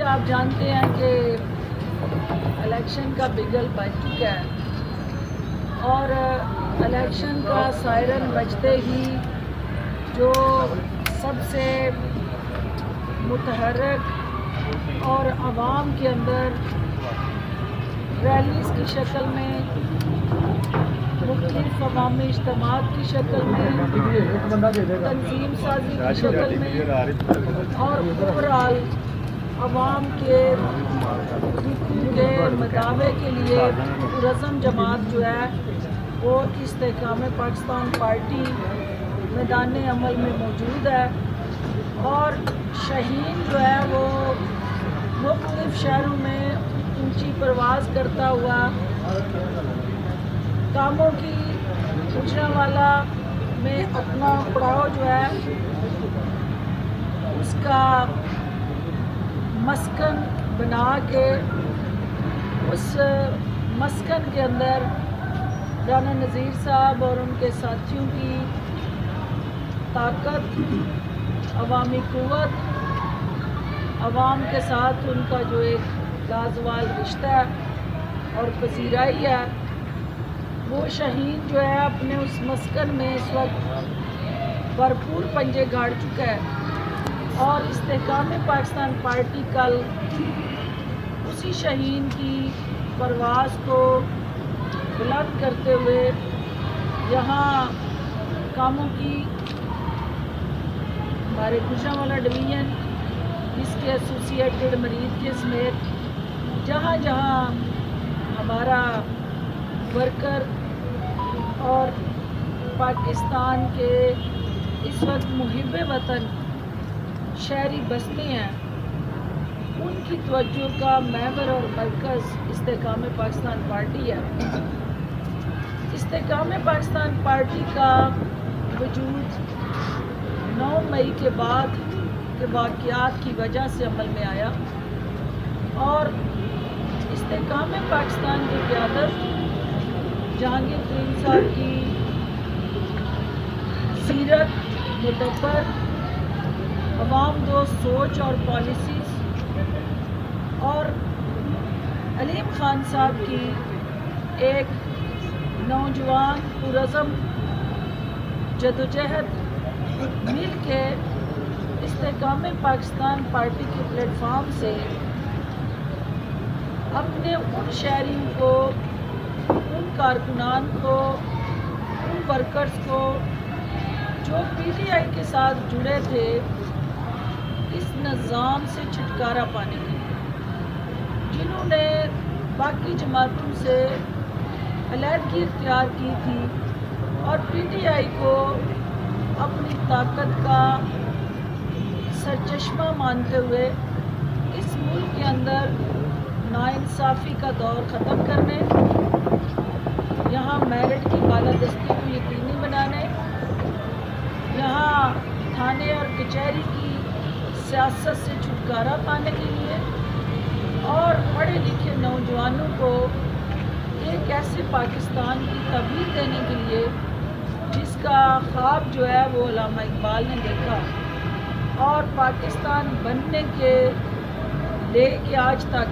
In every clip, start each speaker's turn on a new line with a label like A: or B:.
A: آپ جانتے ہیں کہ الیکشن کا بگل بج چکا ہے اور الیکشن کا سائرن بجتے ہی جو سب سے متحرک اور عوام کے اندر ریلیز کی شکل میں مختلف عوامی اجتماعات کی شکل میں تنظیم سازی کی شکل میں اور اوورآل عوام کے حقوق کے مداوع کے لیے پرعزم جماعت جو ہے وہ استحکام پاکستان پارٹی میدان عمل میں موجود ہے اور شہین جو ہے وہ مختلف شہروں میں اونچی پرواز کرتا ہوا کاموں کی گوجرانوالہ میں اپنا پڑاؤ جو ہے اس کا مسکن بنا کے اس مسکن کے اندر رانا نذیر صاحب اور ان کے ساتھیوں کی طاقت، عوامی قوت، عوام کے ساتھ ان کا جو ایک لازوال رشتہ ہے اور پذیرائی ہے، وہ شہین جو ہے اپنے اس مسکن میں اس وقت بھرپور پنجے گاڑ چکا ہے اور استحکام پاکستان پارٹی کل اسی شہین کی پرواز کو بلند کرتے ہوئے یہاں کاموں کی ہمارے گوجرانوالہ ڈویژن اس کے ایسوسیٹڈ مریض کے سمیت جہاں جہاں ہمارا ورکر اور پاکستان کے اس وقت محب وطن شہری بستے ہیں، ان کی توجہ کا محور اور مرکز استحکام پاکستان پارٹی ہے۔ استحکام پاکستان پارٹی کا وجود 9 مئی کے بعد کے واقعات کی وجہ سے عمل میں آیا اور استحکام پاکستان کی قیادت جہانگیر ترین صاحب کی سیرت، مدبر، عوام دوست سوچ اور پالیسیز اور علیم خان صاحب کی ایک نوجوان پرعزم جدوجہد مل کے استحکام پاکستان پارٹی کے پلیٹ فارم سے اپنے ان شہریوں کو، ان کارکنان کو، ان ورکرز کو جو پی ٹی آئی کے ساتھ جڑے تھے اس نظام سے چھٹکارا پانے کے لیے، جنہوں نے باقی جماعتوں سے علیحدگی اختیار کی تھی اور پی ٹی آئی کو اپنی طاقت کا سرچشمہ مانتے ہوئے اس ملک کے اندر ناانصافی کا دور ختم کرنے، یہاں میرٹ کی بالادستی کو یقینی بنانے، یہاں تھانے اور کچہری کی سیاست سے چھٹکارا پانے کے لیے اور پڑھے لکھے نوجوانوں کو ایک ایسے پاکستان کی تعبیر دینے کے لیے جس کا خواب جو ہے وہ علامہ اقبال نے دیکھا اور پاکستان بننے کے لے کے آج تک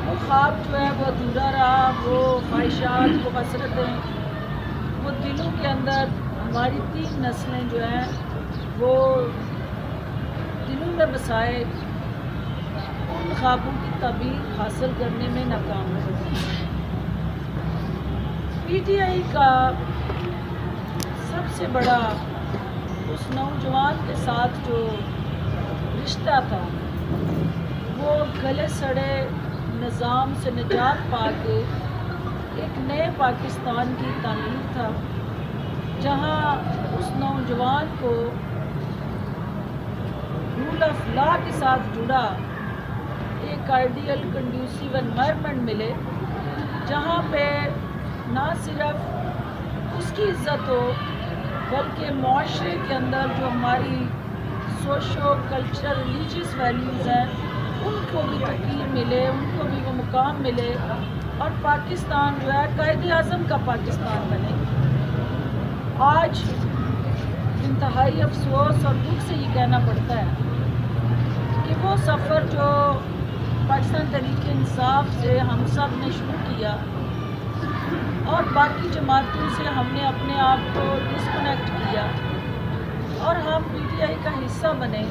A: وہ خواب جو ہے وہ ادھورا رہا، وہ خواہشات، وہ حسرتیں، وہ دلوں کے اندر ہماری 3 نسلیں جو ہیں وہ دلوں میں بسائے ان خوابوں کی تعبیر حاصل کرنے میں ناکام ہوئی۔ پی ٹی آئی کا سب سے بڑا اس نوجوان کے ساتھ جو رشتہ تھا وہ گلے سڑے نظام سے نجات پا کے ایک نئے پاکستان کی تعمیر تھا، جہاں اس نوجوان کو رول آف لا کے ساتھ جڑا ایک آئیڈیل کنڈیوسیو انوائرمنٹ ملے، جہاں پہ نہ صرف اس کی عزت ہو بلکہ معاشرے کے اندر جو ہماری سوشو کلچرل ریلیجیس ویلیوز ہیں ان کو بھی تقدیر ملے، ان کو بھی وہ مقام ملے اور پاکستان جو ہے قائد اعظم کا پاکستان بنے۔ آج انتہائی افسوس اور دکھ سے یہ کہنا پڑتا ہے کہ وہ سفر جو پاکستان تحریک انصاف سے ہم سب نے شروع کیا اور باقی جماعتوں سے ہم نے اپنے آپ کو ڈسکنیکٹ کیا اور ہم پی ٹی آئی کا حصہ بنے،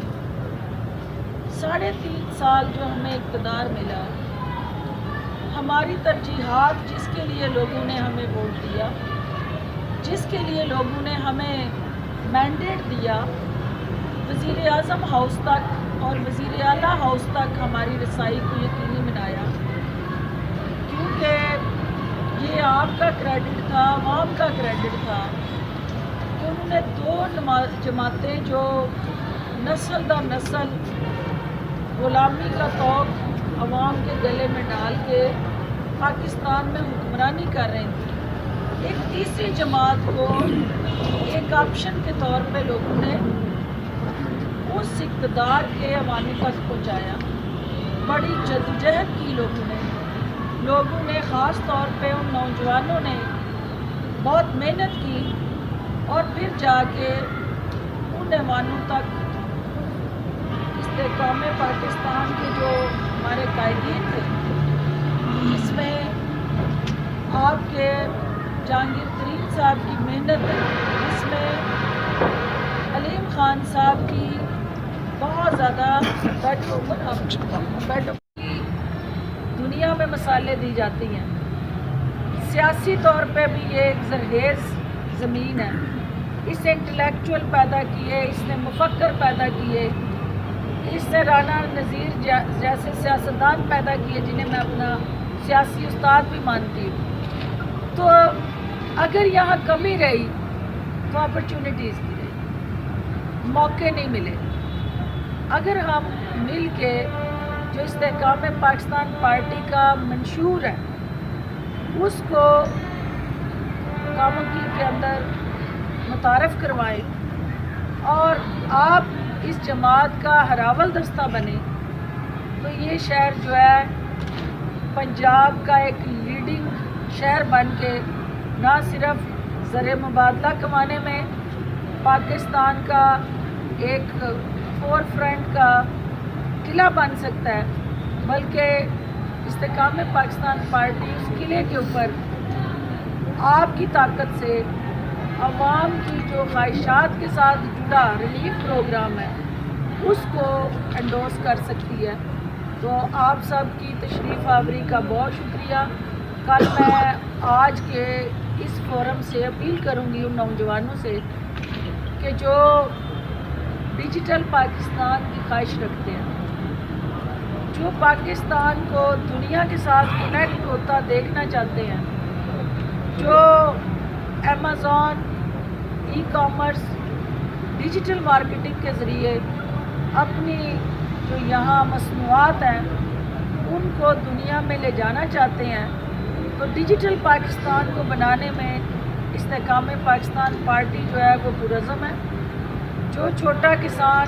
A: 3.5 سال جو ہمیں اقتدار ملا، ہماری ترجیحات جس کے لیے لوگوں نے ہمیں ووٹ دیا، جس کے لیے لوگوں نے ہمیں مینڈیٹ دیا، وزیر اعظم ہاؤس تک اور وزیر اعلیٰ ہاؤس تک ہماری رسائی کو یقینی بنایا، کیونکہ یہ آپ کا کریڈٹ تھا، عوام کا کریڈٹ تھا کہ انہوں نے 2 جماعتیں جو نسل در نسل غلامی کا طوق عوام کے گلے میں ڈال کے پاکستان میں حکمرانی کر رہی تھیں، ایک تیسری جماعت کو ایک آپشن کے طور پہ لوگوں نے اس اقتدار کے عواموں تک پہنچایا۔ بڑی جدوجہد کی لوگوں نے خاص طور پہ ان نوجوانوں نے بہت محنت کی اور پھر جا کے ان ایوانوں تک استحکام پاکستان کے جو ہمارے قائدین تھے، اس میں آپ کے جہانگیر ترین صاحب کی محنت ہے، اس میں علیم خان صاحب کی بہت زیادہ دنیا میں مثالیں دی جاتی ہیں۔ سیاسی طور پہ بھی یہ ایک زرخیز زمین ہے، اس نے انٹلیکچوئل پیدا کیے، اس نے مفکر پیدا کیے، اس نے رانا نذیر جیسے سیاستدان پیدا کیے جنہیں میں اپنا سیاسی استاد بھی مانتی ہوں۔ تو اگر یہاں کمی رہی تو اپرچونٹیز کی رہی، موقع نہیں ملے۔ اگر ہم مل کے جو استحکام پاکستان پارٹی کا منشور ہے اس کو کاموں کے اندر متعارف کروائیں اور آپ اس جماعت کا ہراول دستہ بنے، تو یہ شہر جو ہے پنجاب کا ایک لیڈنگ شہر بن کے نہ صرف زر مبادلہ کمانے میں پاکستان کا ایک فور فرنٹ کا قلعہ بن سکتا ہے، بلکہ استحکام پاکستان پارٹی اس قلعے کے اوپر آپ کی طاقت سے عوام کی جو خواہشات کے ساتھ جڑا ریلیف پروگرام ہے اس کو انڈورس کر سکتی ہے۔ تو آپ سب کی تشریف آوری کا بہت شکریہ۔ کل میں آج کے اس فورم سے اپیل کروں گی ان نوجوانوں سے کہ جو ڈیجیٹل پاکستان کی خواہش رکھتے ہیں، جو پاکستان کو دنیا کے ساتھ کنیکٹ ہوتا دیکھنا چاہتے ہیں، جو Amazon, e commerce, digital marketing کے ذریعے اپنی جو یہاں مصنوعات ہیں ان کو دنیا میں لے جانا چاہتے ہیں، تو ڈیجیٹل پاکستان کو بنانے میں استحکام پاکستان پارٹی جو ہے وہ پرعزم ہے۔ جو چھوٹا کسان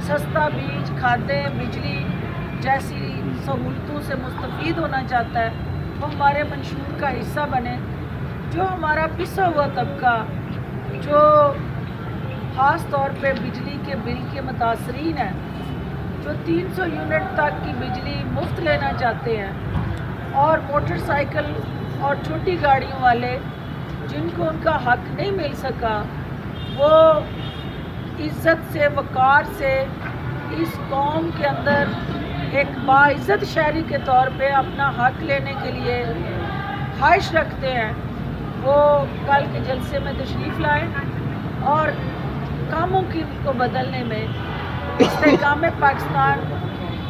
A: سستا بیج، کھادیں، بجلی جیسی سہولتوں سے مستفید ہونا چاہتا ہے وہ ہمارے منشور کا حصہ بنے۔ جو ہمارا پسا ہوا طبقہ جو خاص طور پہ بجلی کے بل کے متاثرین ہیں، جو 300 یونٹ تک کی بجلی مفت لینا چاہتے ہیں، اور موٹر سائیکل اور چھوٹی گاڑیوں والے جن کو ان کا حق نہیں مل سکا، وہ عزت سے، وقار سے اس قوم کے اندر ایک باعزت شہری کے طور پہ اپنا حق لینے کے لیے خواہش رکھتے ہیں، وہ کل کے جلسے میں تشریف لائیں اور کاموں کو بدلنے میں استحکام پاکستان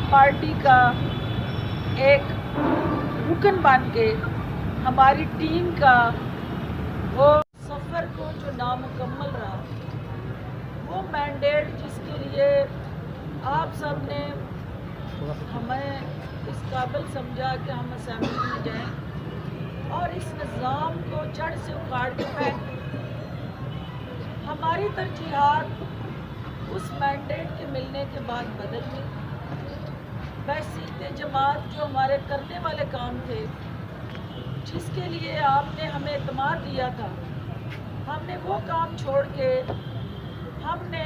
A: پارٹی کا ایک رکن بن کے ہماری ٹیم کا وہ سفر کو جو نامکمل رہا، وہ مینڈیٹ جس کے لیے آپ سب نے ہمیں اس قابل سمجھا کہ ہم اسمبلی میں جائیں اور اس نظام کو جڑ سے اکھاڑ کے پھینک، ہماری ترجیحات اس مینڈیٹ کے ملنے کے بعد بدل گئی۔ بحثیت جماعت جو ہمارے کرنے والے کام تھے، جس کے لیے آپ نے ہمیں اعتماد دیا تھا، ہم نے وہ کام چھوڑ کے ہم نے